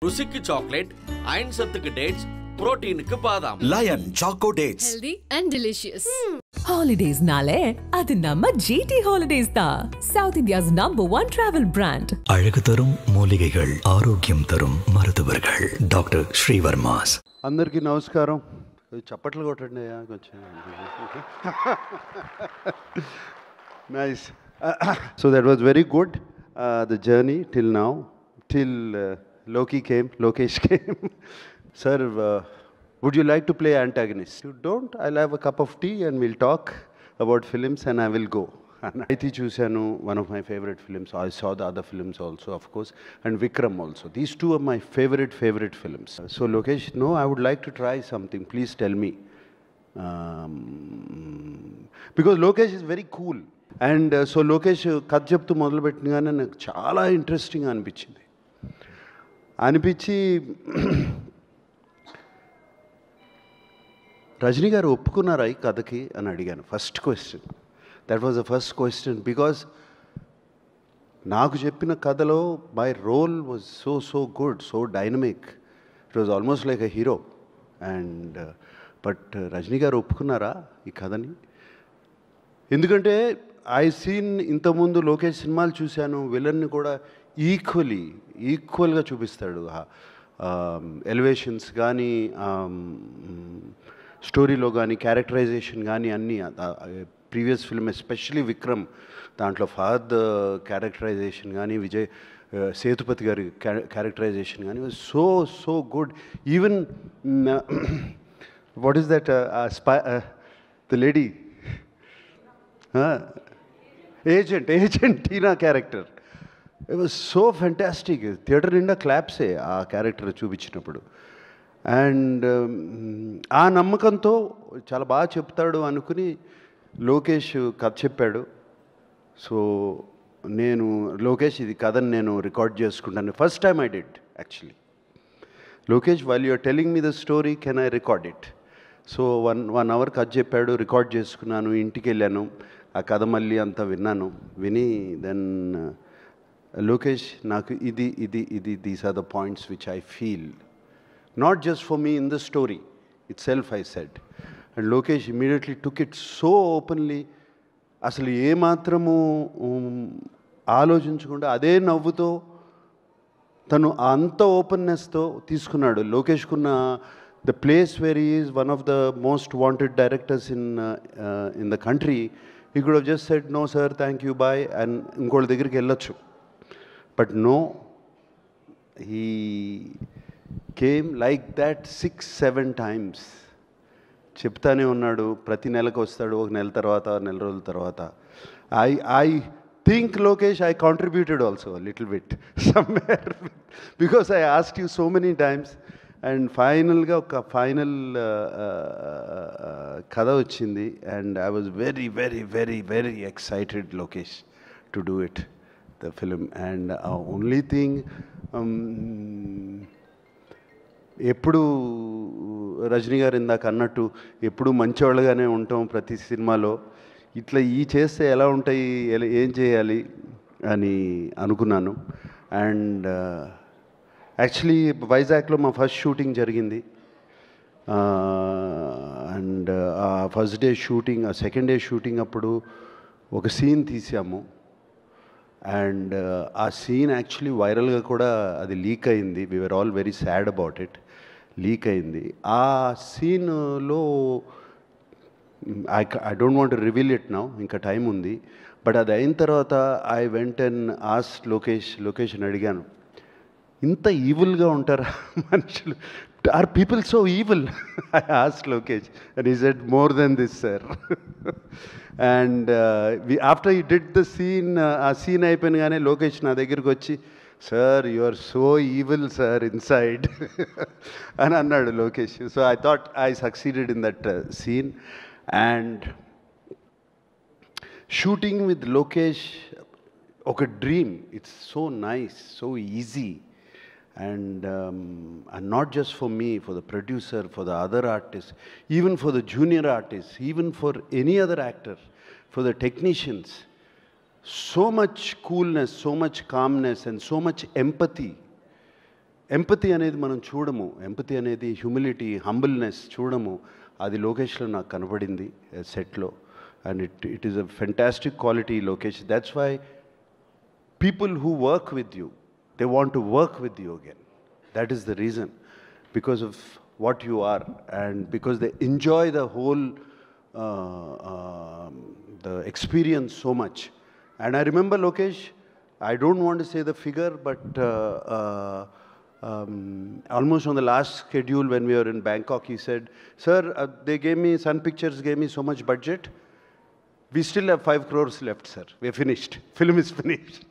రుసికి chocolate, iron సత్తుకి dates, protein కి బాదాం. Lion Choco Dates. Healthy and delicious. Holidays nale, adu namma GT Holidays da. South India's #1 travel brand. அழகு தரும் மூலிகைகள், ஆரோக்கியம் தரும் மருத்துவர்கள். டாக்டர் ஸ்ரீவர்மாஸ். అందరికీ నమస్కారం. చప్పట్లు కొట్టండి కొంచెం. Nice. So that was very good. The journey till now, till Lokesh came. Sir, would you like to play antagonist? If you don't, I'll have a cup of tea and we'll talk about films and I will go. Aiti Chusanu, one of my favorite films. I saw the other films also, of course, and Vikram also. These two are my favorite films. So Lokesh, no, I would like to try something. Please tell me. Because Lokesh is very cool. And so Lokesh కథ చెప్తూ మొదలుపెట్టినగానే నాకు చాలా interesting అనిపించి రజనీ గారు ఒప్పుకున్నారా ఈ కథకి అని అడిగాను. First question, that was the first question. Because నాకు చెప్పిన కథలో my role was so good, so dynamic. It was almost like a hero. And but Rajni garu ఒప్పుకున్నారా ఈ కథని? ఎందుకంటే ఐ సీన్ ఇంతకుముందు లోకేష్ సినిమాలు చూశాను, విలన్ని కూడా ఈక్వల్గా చూపిస్తాడు. ఎలివేషన్స్ కానీ, స్టోరీలో కానీ, క్యారెక్టరైజేషన్ కానీ అన్నీ. ప్రీవియస్ ఫిల్మ్ ఎస్పెషలీ విక్రమ్, దాంట్లో ఫహద్ క్యారెక్టరైజేషన్ కానీ, విజయ్ సేతుపతి గారి క్యారెక్టరైజేషన్ కానీ so good. Even what is that the lady agent Tina character, it was so fantastic. Theatre నిండా క్లాప్సే ఆ క్యారెక్టర్ చూపించినప్పుడు. అండ్ ఆ నమ్మకంతో చాలా బాగా చెప్తాడు అనుకుని లోకేష్ కథ చెప్పాడు. సో నేను లోకేష్ ఇది కథని నేను రికార్డ్ చేసుకుంటాను. First time I did actually. Lokesh, while you're telling me the story, can I record it? So one hour కథ చెప్పాడు, రికార్డ్ చేసుకున్నాను, ఇంటికి వెళ్ళాను, ఆ కథ మళ్ళీ అంతా విని దెన్ లోకేష్ నాకు ఇది these are the points which I feel, not just for me in the story itself I said. And Lokesh immediately took it so openly. అసలు ఏమాత్రము ఆలోచించకుండా అదే నవ్వుతో తను అంత ఓపెన్నెస్తో తీసుకున్నాడు. లోకేష్కున్న the place where he is one of the most wanted directors in the country. He could have just said, no sir, thank you, bye, and ఇంకోళ్ళ దగ్గరికి వెళ్ళొచ్చు. But no, he came like that 6-7 times. చెప్తానే ఉన్నాడు, ప్రతి నెలకు వస్తాడు, ఒక నెల తర్వాత, నెల రోజుల తర్వాత. I think, Lokesh, I contributed also a little bit somewhere because I asked you so many times. And ఫైనల్గా ఒక ఫైనల్ కథ వచ్చింది. And I was very excited, Lokesh, to do it the film. And only thing, ఎప్పుడు రజనీ గారు ఇందాక అన్నట్టు ఎప్పుడు మంచివాళ్ళుగానే ఉంటాం ప్రతి సినిమాలో. ఇట్లా చేస్తే ఎలా ఉంటాయి, ఏం చేయాలి అని అనుకున్నాను. అండ్ యాక్చువల్లీ వైజాగ్లో మా ఫస్ట్ షూటింగ్ జరిగింది. అండ్ ఆ ఫస్ట్ డే షూటింగ్, ఆ సెకండ్ డే షూటింగ్ అప్పుడు ఒక సీన్ తీసాము. అండ్ ఆ సీన్ యాక్చువల్లీ వైరల్గా కూడా అది లీక్ అయింది. We were all very sad about it. Leak అయింది ఆ సీన్లో. I don't want to reveal it now, ఇంకా టైం ఉంది. బట్ అది అయిన తర్వాత I went and asked Lokesh అని అడిగాను, ఇంత ఈవిల్గా ఉంటారా మనుషులు? Are people so evil? I asked Lokesh and he said, more than this sir. And after he did the scene, ఆ సీన్ అయిపోయినగానే లోకేష్ నా దగ్గరికి వచ్చి, sir you are so evil sir inside అని అన్నాడు Lokesh. So I thought I succeeded in that scene. And shooting with Lokesh ఒక dream. It's so nice, so easy. And not just for me, for the producer, for the other artists, even for the junior artists, even for any other actor, for the technicians. So much coolness, so much calmness, and so much empathy empathy అనేది మనం చూడము, empathy అనేది humility, humbleness చూడము. అది లోకేష్లో నాకు కనబడింది సెట్లో. And it is a fantastic quality Lokesh. That's why people who work with you, they want to work with you again. That is the reason, because of what you are, and because they enjoy the whole the experience so much. And I remember Lokesh, I don't want to say the figure, but almost on the last schedule when we were in Bangkok, he said, sir, they gave me, Sun Pictures gave me so much budget, we still have 5 crores left, sir. We're finished. Film is finished.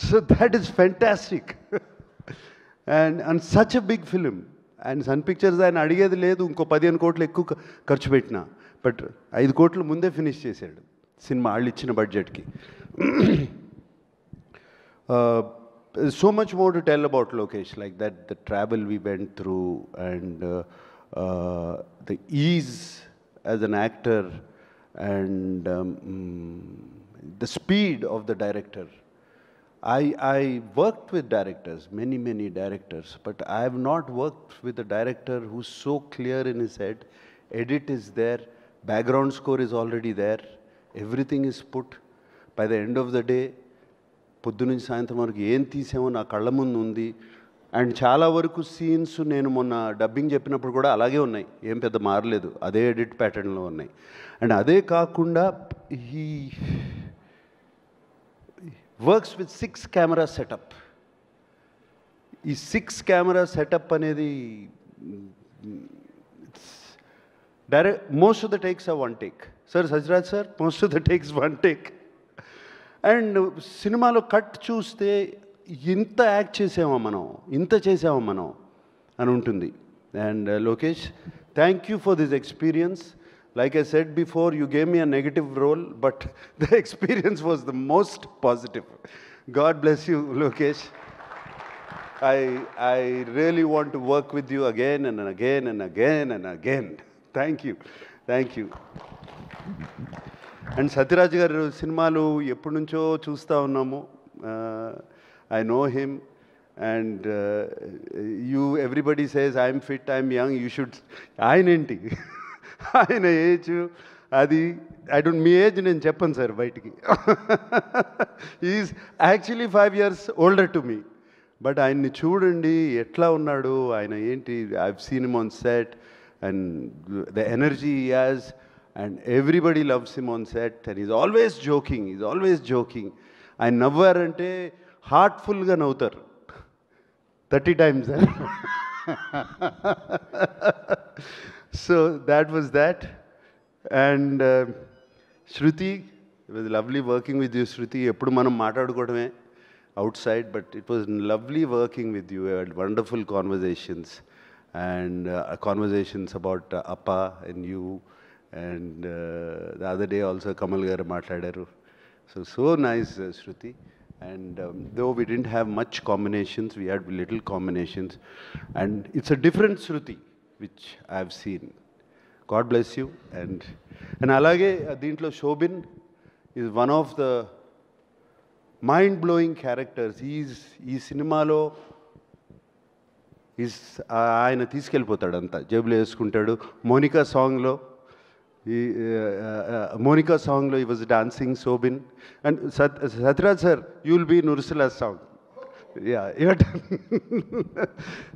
So that is fantastic. and such a big film. And Sun Pictures ఆయన అడిగేది లేదు, ఇంకో 15 కోట్లు ఎక్కువ ఖర్చు పెట్టినా, but 5 కోట్లు ముందే ఫినిష్ చేశాడు సినిమా వాళ్ళు ఇచ్చిన బడ్జెట్కి. So much more to tell about Lokesh, like that, the travel we went through, and the ease as an actor, and the speed of the director. I worked with directors, many directors, but I have not worked with a director who's so clear in his head. Edit is there, background score is already there, everything is put. By the end of the day, పొద్దు నుంచి సాయంత్రం వరకు ఏం తీసామో నా కళ్ళ ముందు ఉంది. And చాలా వరకు సీన్స్ నేను మొన్న డబ్బింగ్ చెప్పినప్పుడు కూడా అలాగే ఉన్నాయి, ఏం పెద్ద మారలేదు, అదే ఎడిట్ ప్యాటర్న్లో ఉన్నాయి. అండ్ అదే కాకుండా ఈ వర్క్స్ విత్ 6 కెమెరా సెటప్. ఈ 6 కెమెరా సెటప్ అనేది direct, most of the takes are 1 take. Sir Sajraj sir, most of the takes 1 take. And సినిమాలో కట్ చూస్తే ఇంత యాక్ట్ చేసామా మనం, ఇంత చేసామా మనం అని ఉంటుంది. And Lokesh, thank you for this experience. Like I said before, you gave me a negative role, but the experience was the most positive. God bless you, Lokesh. I really want to work with you again and again and again and again. Thank you. Thank you. And Satyaraj garu సినిమాలు ఎప్పటి నుంచో చూస్తూ ఉన్నాము. I know him, and everybody says I'm fit, I'm young, you should. ఆయనేంటి ఆయన age అది, I don't, me age నేను చెప్పను sir బయటికి. Is actually 5 years older to me. But ఆయన్ని చూడండి ఎట్లా ఉన్నాడు, ఆయన ఏంటి, I have seen him on set, and the energy he has, and everybody loves him on set, and is always joking. ఆయన నవ్వారంటే హార్ట్ఫుల్గా నవ్వుతారు 30 times. So that was that. And Shruti, it was lovely working with you, Shruti. Eppudu manam maatadukodame outside, but it was lovely working with you. We had wonderful conversations, and conversations about Appa and you, and the other day also Kamal garu maatadaru. So nice, Shruti. And though we didn't have much combinations, we had little combinations, and it's a different Shruti which I have seen. God bless you. And alage deentlo Shobin is one of the mind-blowing characters. Ee సినిమాలో ఆయన తీసుకెళ్ళిపోతాడు అంతా, జేబులో వేసుకుంటాడు. మోనికా సాంగ్లో he was dancing Shobin. And Satyaraj sir, you will be in Ursula's song. Yeah, your turn.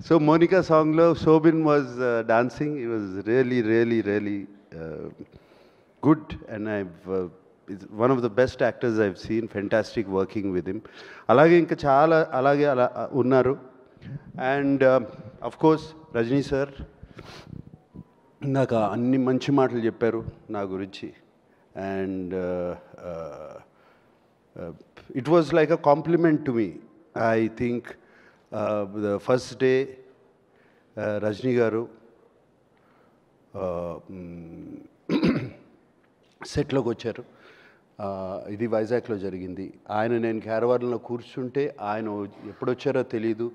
So Monica song lo Shobin was dancing. It was really good, and it's one of the best actors I've seen. Fantastic working with him. Alage inka chaala alage unnaru. And of course Rajni sir, నాకు అన్ని మంచి మాటలు చెప్పారు నా గురించి. And it was like a compliment to me. I think the first day Rajni garu సెట్లోకి వచ్చారు. ఇది వైజాగ్లో జరిగింది. ఆయన నేను క్యారవాన్లో కూర్చుంటే ఆయన ఎప్పుడు వచ్చారో తెలీదు.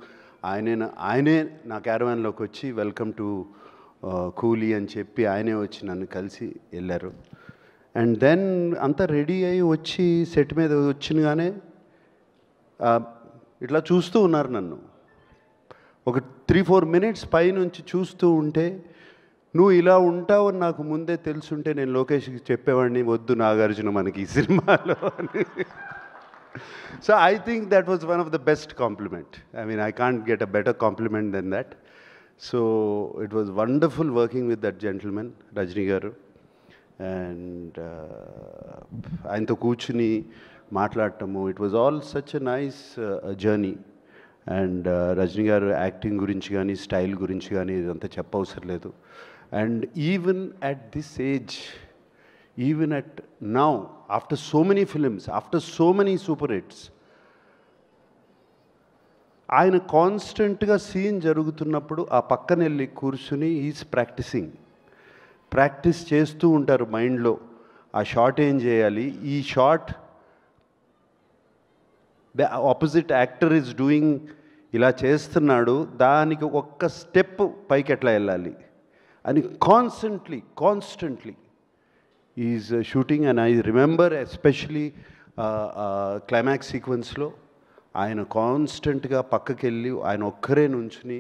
ఆయనే నా క్యారవాన్లోకి వచ్చి వెల్కమ్ టు కూలీ అని చెప్పి ఆయనే వచ్చి నన్ను కలిసి వెళ్ళారు. అండ్ దెన్ అంతా రెడీ అయ్యి వచ్చి సెట్ మీద వచ్చినగానే ఇట్లా చూస్తూ ఉన్నారు నన్ను. ఒక 3-4 మినిట్స్ పైనుంచి చూస్తూ ఉంటే నువ్వు ఇలా ఉంటావు అని నాకు ముందే తెలుసుంటే నేను లోకేష్కి చెప్పేవాడిని, వద్దు నాగార్జున మనకి ఈ సినిమాలో అని. So I think that was one of the best compliment. I mean I can't get a better compliment than that. So it was wonderful working with that gentleman Rajini garu. And ఆయనతో కూర్చుని మాట్లాడటము, it was all such a nice journey. And Rajini garu acting గురించి కానీ style గురించి కానీ ఇదంతా చెప్పవసరం లేదు. And even at this age, even at now, after so many films, after so many super hits, ఆయన కాన్స్టెంట్గా సీన్ జరుగుతున్నప్పుడు ఆ పక్కన వెళ్ళి కూర్చుని ఈజ్ ప్రాక్టీస్ చేస్తూ ఉంటారు మైండ్లో. ఆ షాట్ ఏం చేయాలి, ఈ shot the opposite actor is doing, ఇలా చేస్తున్నాడు, దానికి ఒక్క స్టెప్ పైకి ఎట్లా వెళ్ళాలి అని constantly is shooting. And I remember especially climax సీక్వెన్స్లో ఆయన కాన్స్టెంట్గా పక్కకి వెళ్ళి ఆయన ఒక్కరే నుంచుని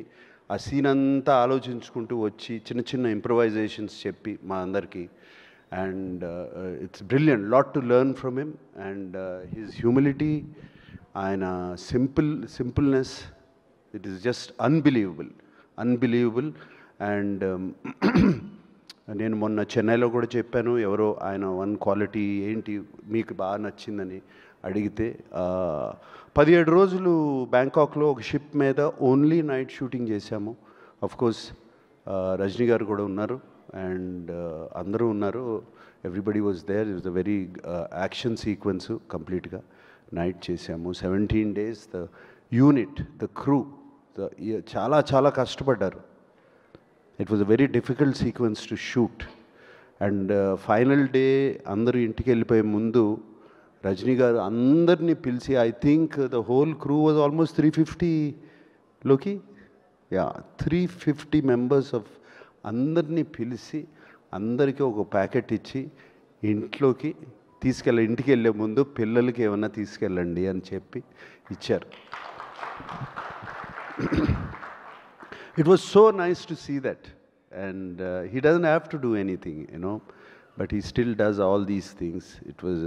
ఆ సీన్ అంతా ఆలోచించుకుంటూ వచ్చి చిన్న చిన్న ఇంప్రవైజేషన్స్ చెప్పి మా అందరికీ. And it's brilliant, lot to learn from him. And his humility, ఆయన సింపుల్నెస్, it is just unbelievable. And నేను మొన్న చెన్నైలో కూడా చెప్పాను, ఎవరో ఆయన వన్ క్వాలిటీ ఏంటి మీకు బాగా నచ్చిందని అడిగితే, 17 రోజులు బ్యాంకాక్లో ఒక షిప్ మీద ఓన్లీ నైట్ షూటింగ్ చేశాము. అఫ్కోర్స్ రజనీ గారు కూడా ఉన్నారు అండ్ అందరూ ఉన్నారు, everybody was there. It was a very action sequence, కంప్లీట్గా నైట్ చేశాము. 17 days the unit, the crew చాలా కష్టపడ్డారు. It was a very difficult sequence to shoot. And final day అందరూ ఇంటికి వెళ్ళిపోయే ముందు రజనీ గారు అందరినీ పిలిచి, I think the whole crew was almost 350 350 members of అందరినీ పిలిచి అందరికీ ఒక ప్యాకెట్ ఇచ్చి ఇంట్లోకి ఇంటికి వెళ్ళే ముందు పిల్లలకి ఏమన్నా తీసుకెళ్ళండి అని చెప్పి ఇచ్చారు. It was so nice to see that. And he doesn't have to do anything, but he still does all these things. It was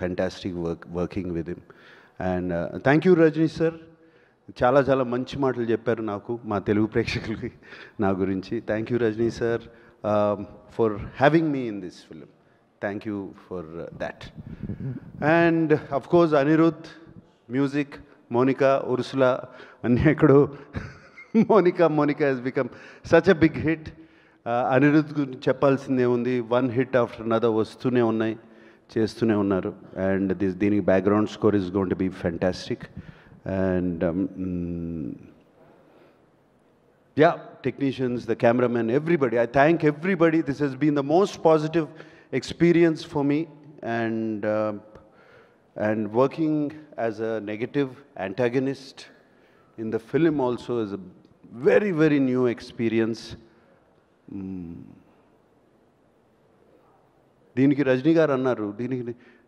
fantastic working with him. And thank you, Rajni sir. చాలా మంచి మాటలు చెప్పారు నాకు, మా తెలుగు ప్రేక్షకులకి నా గురించి. Thank you Rajni sir for having me in this film. Thank you for that. And of course Anirudh, music, Monica, Ursula అన్నీ ఎక్కడో. Monika has become such a big hit. Anirudh గురించి చెప్పాల్సిందే ఉంది. వన్ హిట్ ఆఫ్టర్ అనదర్ వస్తూనే ఉన్నాయి, చేస్తూనే ఉన్నారు. అండ్ దీనికి background score is going to be fantastic. And technicians, the cameraman, everybody. I thank everybody. This has been the most positive experience for me. And working as a negative antagonist in the film also is a very, very new experience. దీనికి రజనీ గారు అన్నారు,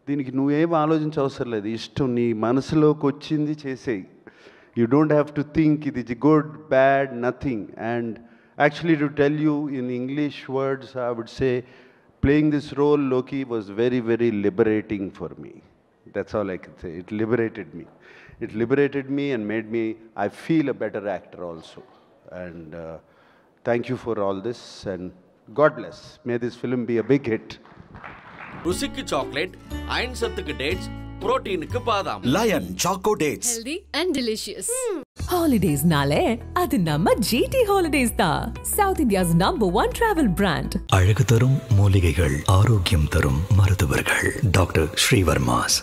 దీనికి నువ్వేం ఆలోచించవసరం లేదు, ఇష్టం నీ మనసులోకి వచ్చింది చేసేయి. You don't have to think ఇది good bad nothing. And actually to tell you in English words I would say playing this role Loki was very, very liberating for me. That's all I can say. It liberated me and made me, I feel a better actor also. And thank you for all this and God bless. May this film be a big hit. ருசிக்கு chocolate, iron சத்துக்கு dates, புரோட்டீனுக்கு பாதாம். Lion Choco Dates. Healthy and delicious. Holidays nale adu namma GT Holidays da. South India's #1 travel brand. அழகு தரும் மூலிகைகள், ஆரோக்கியம் தரும் மருத்துவர்கள். டாக்டர் ஸ்ரீவர்மாஸ்.